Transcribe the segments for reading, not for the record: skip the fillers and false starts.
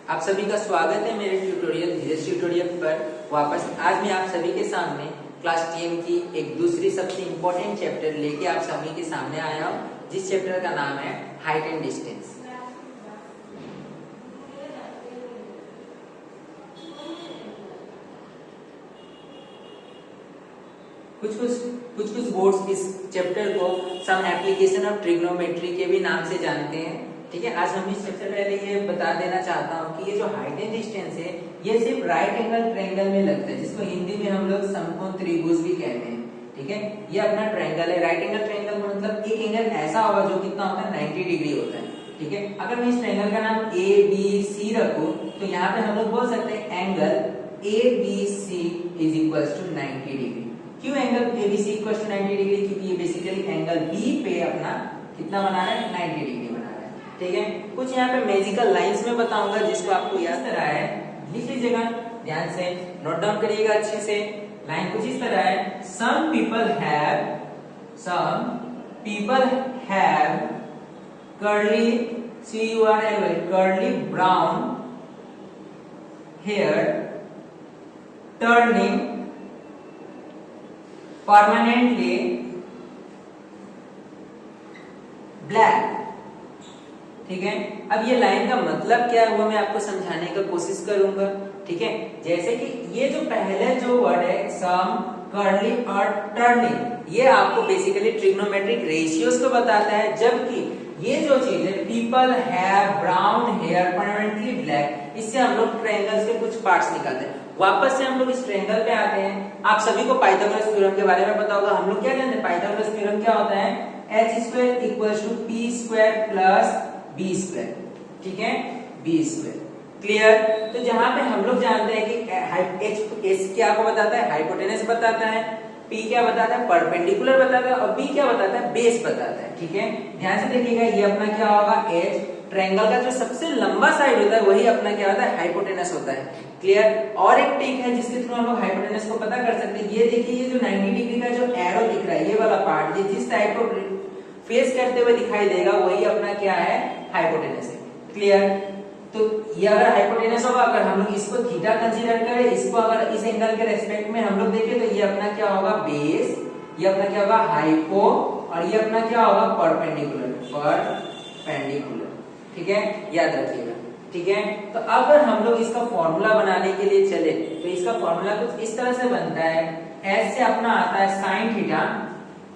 आप सभी का स्वागत है मेरे ट्यूटोरियल धीरज ट्यूटोरियल पर वापस। आज मैं आप सभी के सामने क्लास 10 की एक दूसरी सबसे इम्पोर्टेंट चैप्टर लेके आप सभी के सामने आया हूँ, जिस चैप्टर का नाम है हाइट एंड डिस्टेंस। कुछ बोर्ड्स इस चैप्टर को सम एप्लीकेशन ऑफ ट्रिग्नोमेट्री के भी नाम से जानते हैं। ठीक है, आज हम इस सबसे पहले ये बता देना चाहता हूँ कि ये जो हाइट एंड डिस्टेंस है ये सिर्फ राइट एंगल ट्रायंगल में लगता है, जिसको हिंदी में हम लोग समकोण त्रिभुज भी कहते हैं। ठीक है, ये अपना ट्रायंगल है। राइट एंगल ट्रायंगल का मतलब एक एंगल ऐसा होगा जो कितना होता है 90 डिग्री होता है। ठीक है, अगर मैं इस ट्रायंगल का नाम ABC रखूं तो यहाँ पे हम लोग बोल सकते हैं angle ABC is equals to 90 degree. क्यों angle ABC equals to 90 degree? क्योंकि ये बेसिकली एंगल B पे अपना कितना बना रहा है, 90 डिग्री बना रहा है। ठीक है, कुछ यहाँ पे मैजिकल लाइंस में बताऊंगा जिसको आपको याद रहा है, लिख लीजिएगा ध्यान से, नोट डाउन करिएगा अच्छे से। लाइन कुछ इस तरह है, some people have curly curly brown hair turning permanently black। ठीक है, अब ये लाइन का मतलब क्या है वो मैं आपको समझाने का कोशिश करूंगा। ठीक है, जैसे कि ये जो पहले जो वर्ड है सम, कर्ली और टर्निंग, ये आपको बेसिकली ट्रिग्नोमेट्रिक रेशियोज को बताता है, जबकि ये जो चीज है people have brown hair permanently black, इससे हम लोग ट्रायंगल्स के कुछ पार्ट्स निकालते हैं। वापस से हम लोग इस ट्रायंगल पे आते हैं। आप सभी को पाइथागोरस थ्योरम के बारे में पता होगा। हम लोग क्या जानते हैं, पाइथागोरस थ्योरम क्या होता है, h² equals to p² plus b²। ठीक है, b²। क्लियर? तो जहां पे हम लोग जानते हैं कि h क्या को बताता है, हाइपोटेनस बताता है, p क्या बताता है, परपेंडिकुलर बताता है, और b क्या बताता है, बेस बताता है। ठीक है, ध्यान से देखिएगा, ये अपना क्या होगा h, ट्रायंगल का जो सबसे लंबा साइड होता है वही अपना क्या होता है, हाइपोटेनस होता है। क्लियर? और एक ट्रिक है जिसके थ्रू हम लोग हाइपोटेनस को पता कर सकते हैं। ये देखिए, ये जो 90 डिग्री का जो एरो दिख रहा है, ये वाला पार्ट, ये जिस साइड को फेस करते हुए दिखाई देगा वही अपना क्या है, हाइपोटेनस है। क्लियर? तो ये अगर हाइपोटेनस होगा, अगर हम लोग इसको थीटा कंसीडर करें, इसको अगर इस एंगल के रेस्पेक्ट में हम लोग देखें तो ये अपना क्या होगा, बेस, ये अपना क्या होगा, हाइपो, और ये अपना क्या होगा, परपेंडिकुलर। ठीक है, याद रखिएगा। ठीक है, तो अब हम लोग इसका फॉर्मूला बनाने के लिए चले तो इसका फॉर्मूला कुछ इस तरह से बनता है। एस से अपना आता है साइन थीटा,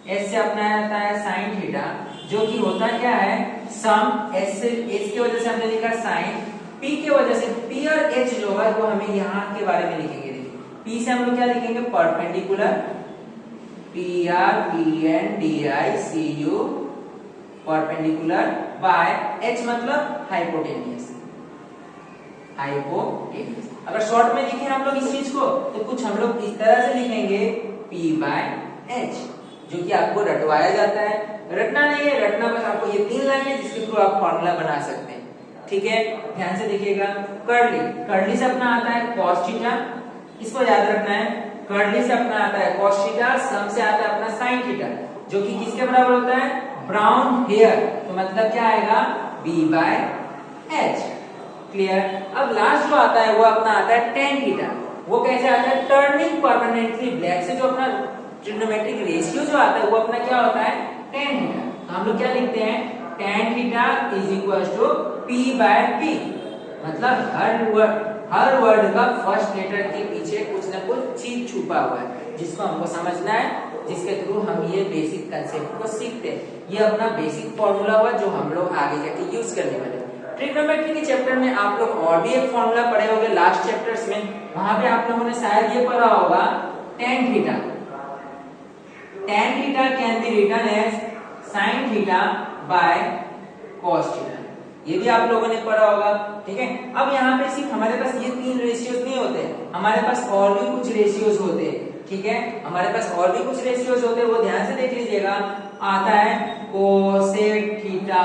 एस से अपना आता है साइन थीटा, जो कि होता क्या है, सम एस से, एस की वजह से हमने लिखा साइन, पी की वजह से, पी और एच जो है वो हमें यहाँ के बारे में लिखेंगे। पी से हम लोग क्या लिखेंगे, perpendicular, P R P N D I C U, perpendicular, by H मतलब हाइपोटेनियस। अगर शॉर्ट में लिखें हम लोग इस चीज को तो कुछ हम लोग इस तरह से लिखेंगे, P बाय H, जो कि आपको रटवाया जाता है। रटना नहीं है, रटना बस आपको ये 3 लाइन है जिसके थ्रू आप फॉर्मूला बना सकते हैं। ठीक है, ध्यान से देखिएगा। कर्ली से अपना आता है cos थीटा, इसको याद रखना है। कर्ली से अपना आता है cos थीटा, सम से आता है अपना sin थीटा, जो कि किसके बराबर होता है, ब्राउन हेयर, तो मतलब क्या आएगा, B बाय H। क्लियर? अब लास्ट जो आता है वो अपना आता है tan थीटा। वो कैसे आता है, टर्निंग परमानेंटली ब्लैक से जो अपना ट्रिग्नोमेट्रिक रेशियो जो आता है वो अपना क्या होता है, tan थीटा। तो हम लोग क्या लिखते हैं, tan theta is equal to P by P, मतलब हर वर्ड का फर्स्ट लेटर के पीछे कुछ ना कुछ चीज छुपा हुआ है जिसको हमको समझना है, जिसके थ्रू हम ये बेसिक कंसेप्ट को सीखते हैं। ये अपना बेसिक फॉर्मूला हुआ जो हम लोग आगे जाके यूज करने वाले हैं। ट्रिग्नोमेट्री के चैप्टर में आप लोग और भी एक फॉर्मूला पढ़े होंगे लास्ट चैप्टर्स में, वहां पे आप लोगों ने शायद ये पढ़ा होगा tan theta. tan theta can be written as sin theta by cos theta, ये भी आप लोगों ने पढ़ा होगा। ठीक है, अब यहाँ पे सिर्फ हमारे पास ये 3 रेशियोज नहीं होते, हमारे पास और भी कुछ रेशियोज होते हैं। ठीक है, हमारे पास और भी कुछ रेशियोज होते हैं, वो ध्यान से देख लीजिएगा। आता है कोसेक थीटा,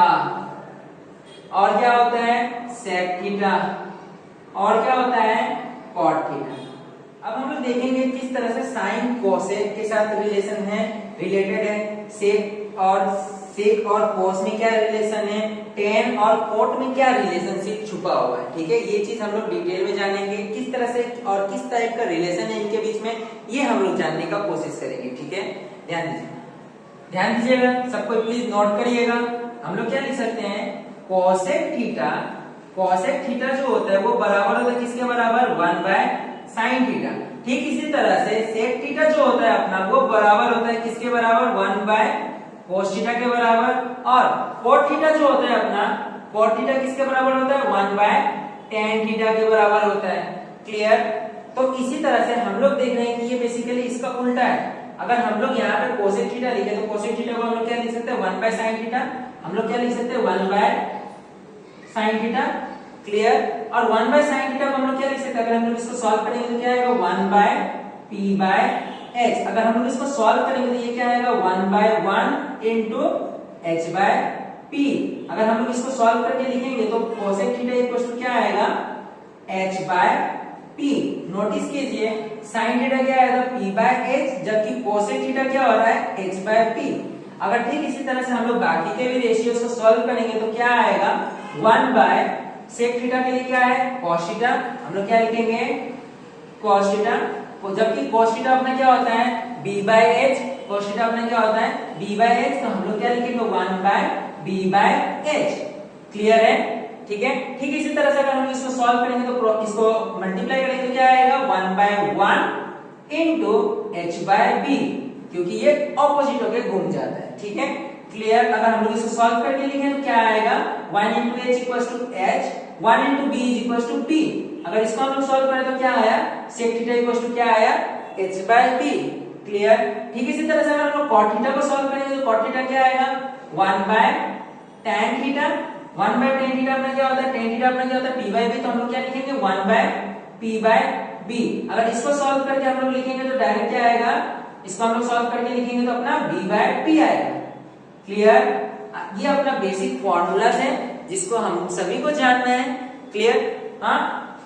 और क्या होता है, सेक थीटा, और क्या होता है, कॉट थीटा। अब हम लोग देखेंगे किस तरह से साइन कोसेक के साथ रिलेटेड है, सेक और सेक और कोस में क्या रिलेशन है, टेन और कोट में क्या रिलेशनशिप छुपा हुआ है। ठीक है, ये चीज हम लोग डिटेल में जानेंगे, किस तरह से और किस टाइप का रिलेशन है इनके बीच में, ये हम लोग जानने का कोशिश करेंगे। ठीक है, ध्यान दीजिएगा, सबको प्लीज नोट करिएगा। हम लोग क्या लिख सकते हैं, कोसेक थीटा, कोसेक थीटा जो होता है वो बराबर होता है किसके बराबर, 1 बाय साइन थीटा। ठीक इसी तरह से सेक थीटा जो होता है अपना वो बराबर होता है किसके बराबर, 1 बाय कोस थीटा के बराबर। और कोट थीटा जो होता है अपना, कोट थीटा किसके बराबर होता है, 1 बाय टेन थीटा के बराबर होता है। क्लियर। तो इसी तरह से हम लोग देख रहे हैं कि ये बेसिकली इसका उल्टा है। अगर हम लोग यहाँ पे कोसेक थीटा लिखे तो कोसेक थीटा को हम लोग क्या लिख सकते हैं, 1 बाय साइन थीटा। हम लोग क्या लिख सकते हैं, 1 बाय साइन थीटा। क्लियर। और 1 बाय साइन थीटा को हम लोग क्या लिख सकते हैं, अगर हम लोग इसको सॉल्व करेंगे तो क्या आएगा, 1 बाय पी बाय एच। अगर हम लोग इसको सॉल्व करेंगे तो ये क्या आएगा, 1 by 1 into H by P. अगर हम लोग इसको सॉल्व करके लिखेंगे तो कोसेक थीटा इक्वल टू क्या आएगा, एच बाय पी। नोटिस कीजिए साइन थीटा क्या आएगा, पी बाय एच, जबकि कोसेक थीटा क्या हो रहा है, एच बाय पी। अगर ठीक इसी तरह से हम लोग बाकी के भी रेशियोज को सॉल्व करेंगे तो क्या आएगा, 1 बाय सेक थीटा के लिए क्या है, cos थीटा। हम लोग क्या लिखेंगे, cos थीटा, जबकि cos थीटा अपना क्या होता है, b by h। cos theta अपना क्या होता है, b बाय h। तो हम लोग क्या लिखेंगे, 1 by b by h। Clear है। ठीक है, ठीक इसी तरह से अगर हम इसको सॉल्व करेंगे तो इसको मल्टीप्लाई करेंगे तो क्या आएगा, 1 by 1 into h by b, क्योंकि ये ऑपोजिट होके घूम जाता है। ठीक है, क्लियर। अगर हम लोग इसको सॉल्व करके लिखें तो क्या आएगा, 1 into H equal to H, 1 into B equal to P. अगर इसको हम लोग सॉल्व करें तो क्या आया, सेक थीटा इक्वल टू क्या आया, एच बाय पी। क्लियर। ठीक इसी तरह से अगर हम लोग कॉट थीटा को सॉल्व करेंगे तो कॉट थीटा क्या आएगा, 1 by tan theta. 1 by tan theta अपना क्या होता है, tan थीटा अपना क्या होता है, p बाय b। तो हम लोग क्या लिखेंगे, 1 बाय p बाय b। अगर इसको सॉल्व करके हम लोग लिखेंगे तो डायरेक्ट क्या आएगा, इसको हम लोग सॉल्व करके लिखेंगे तो अपना b बाय p आएगा। क्लियर। ये अपना बेसिक फॉर्मूला है जिसको हम सभी को जानना है। क्लियर। हाँ,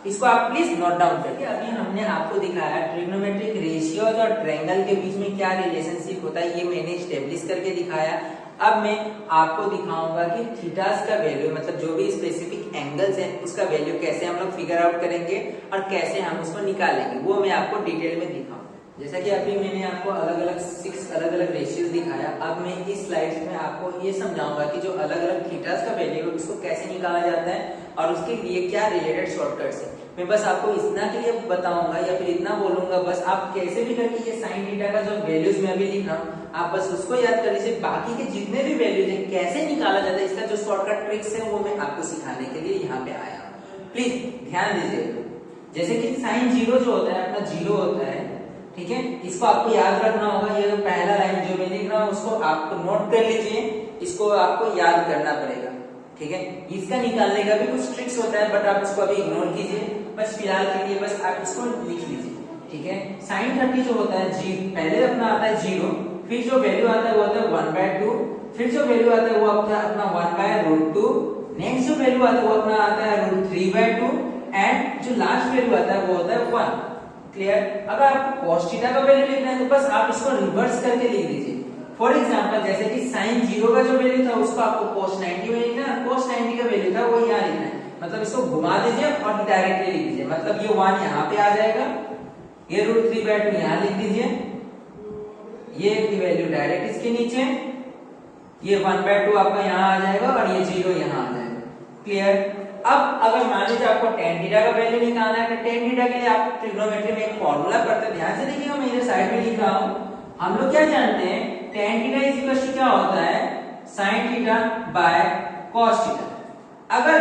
इसको आप प्लीज नोट डाउन करिए। अभी हमने आपको दिखाया ट्रिग्नोमेट्रिक रेशियोज और ट्रायंगल के बीच में क्या रिलेशनशिप होता है, ये मैंने स्टेब्लिश करके दिखाया। अब मैं आपको दिखाऊंगा कि थीटास का वैल्यू, मतलब जो भी स्पेसिफिक एंगल्स हैं उसका वैल्यू कैसे हम लोग फिगर आउट करेंगे और कैसे हम उसको निकालेंगे, वो मैं आपको डिटेल में दिखाऊंगा। जैसा कि अभी मैंने आपको अलग अलग 6 अलग अलग रेशियोज दिखाया, अब मैं इस स्लाइड्स में आपको ये समझाऊंगा कि जो अलग अलग थीटास का वैल्यू है उसको कैसे निकाला जाता है और उसके लिए क्या रिलेटेड शॉर्टकट्स है। मैं बस आपको इतना के लिए बताऊंगा या फिर इतना बोलूंगा, बस आप कैसे भी करके ये साइन थीटा का जो वैल्यूज मैं अभी लिख रहा हूँ आप बस उसको याद कर लीजिए। बाकी के जितने भी वैल्यूज है कैसे निकाला जाता है, इसका जो शॉर्टकट ट्रिक्स है वो मैं आपको सिखाने के लिए यहाँ पे आया हूँ। प्लीज ध्यान दीजिएगा। जैसे कि साइन 0 जो होता है अपना 0 होता है, ठीक है, इसको आपको याद रखना होगा। ये पहला लाइन जो मैं लिख रहा हूँ उसको आपको नोट कर लीजिए, इसको आपको याद करना पड़ेगा। ठीक है, इसका निकालने का भी कुछ ट्रिक्स होता है बट आप इसको अभी इग्नोर कीजिए, बस फिलहाल के लिए बस आप इसको लिख लीजिए। ठीक है, साइन 30 जो होता है जी पहले अपना आता है 0, फिर जो वैल्यू आता है वो आता है 1/2, फिर जो वैल्यू आता है वो आपका अपना 1/√2, नेक्स्ट जो वैल्यू आता है वो अपना आता है √3/2 एंड जो लास्ट वैल्यू आता है वो होता है 1। क्लियर। अगर आपको cos थीटा का वैल्यू लिखना है तो बस आप इसको रिवर्स करके लिख दीजिए। फॉर एग्जांपल जैसे कि साइन 0 का जो वैल्यू था उसको आपको cos 90 में लिखना है, cos 90 का वैल्यू था वो यहाँ लिखना है। मतलब इसको घुमा दीजिए और डायरेक्टली लिख दीजिए, मतलब ये 1 यहाँ पे आ जाएगा, ये √3/2 यहाँ लिख दीजिए, ये वैल्यू डायरेक्ट इसके नीचे, ये 1/2 आपका यहाँ आ जाएगा और ये 0 यहाँ आ जाएगा। क्लियर। अब अगर मान लीजिए आपको tan थीटा का वैल्यू निकालना है तो tan थीटा के लिए आप ट्रिग्नोमेट्री में एक फॉर्मूला पढ़ते हैं, ध्यान से देखिएगा, मैं इधर साइड में लिख रहा हूँ। हम लोग क्या जानते हैं, tan theta is equal to क्या होता है, sin theta by cos theta. अगर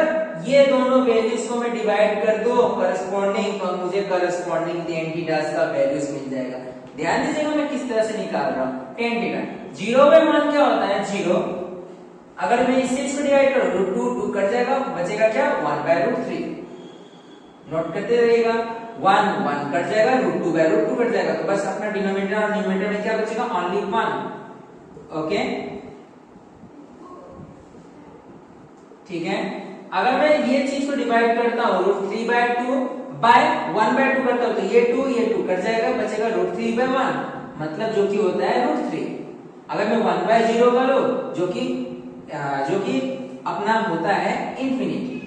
ये दोनों वैल्यूज को मैं डिवाइड कर दो करस्पॉन्डिंग, तो मुझे करस्पॉन्डिंग tan थीटास का वैल्यूज मिल जाएगा। ध्यान दीजिएगा मैं किस तरह से निकाल रहा हूँ। tan थीटा 0/1 क्या होता है 0, अगर मैं इस चीज को डिवाइड करूं √2 कट जाएगा, बचेगा क्या 1/√3। नोट करते रहिएगा, 1 कट जाएगा, √2/√2 कट जाएगा, तो बस अपना डिनोमिनेटर और न्यूमरेटर में क्या बचेगा, ओनली 1। ओके, ठीक है। अगर मैं ये चीज को डिवाइड करता हूँ √3/2 बाय 1/2 करता हूँ तो ये 2 कट जाएगा, बचेगा √3/1, मतलब जो कि होता है √3। अगर मैं 1/0 का लो जो कि अपना होता है इंफिनिटी।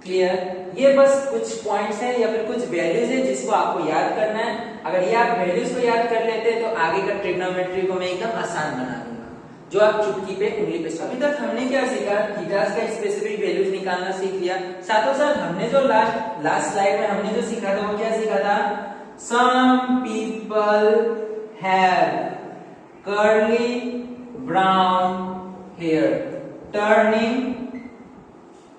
क्लियर? ये बस कुछ पॉइंट्स हैं या फिर कुछ वैल्यूज है जिसको आपको याद करना है। अगर ये आप वैल्यूज को याद कर लेते हैं तो आगे का ट्रिग्नोमेट्री को मैं एकदम आसान बना दूंगा, जो आप चुटकी पे उंगली पे। अभी तक हमने क्या सीखा? थीटास का स्पेसिफिक वैल्यूज निकालना सीख लिया। साथों साथ हमने जो लास्ट स्लाइड में हमने जो सीखा था वो क्या सीखा था? Some people have curly brown hair turning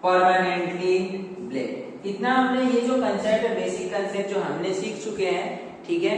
permanently black. इतना हमने ये जो कंसेप्ट है, बेसिक कंसेप्ट जो हमने सीख चुके हैं, ठीक है।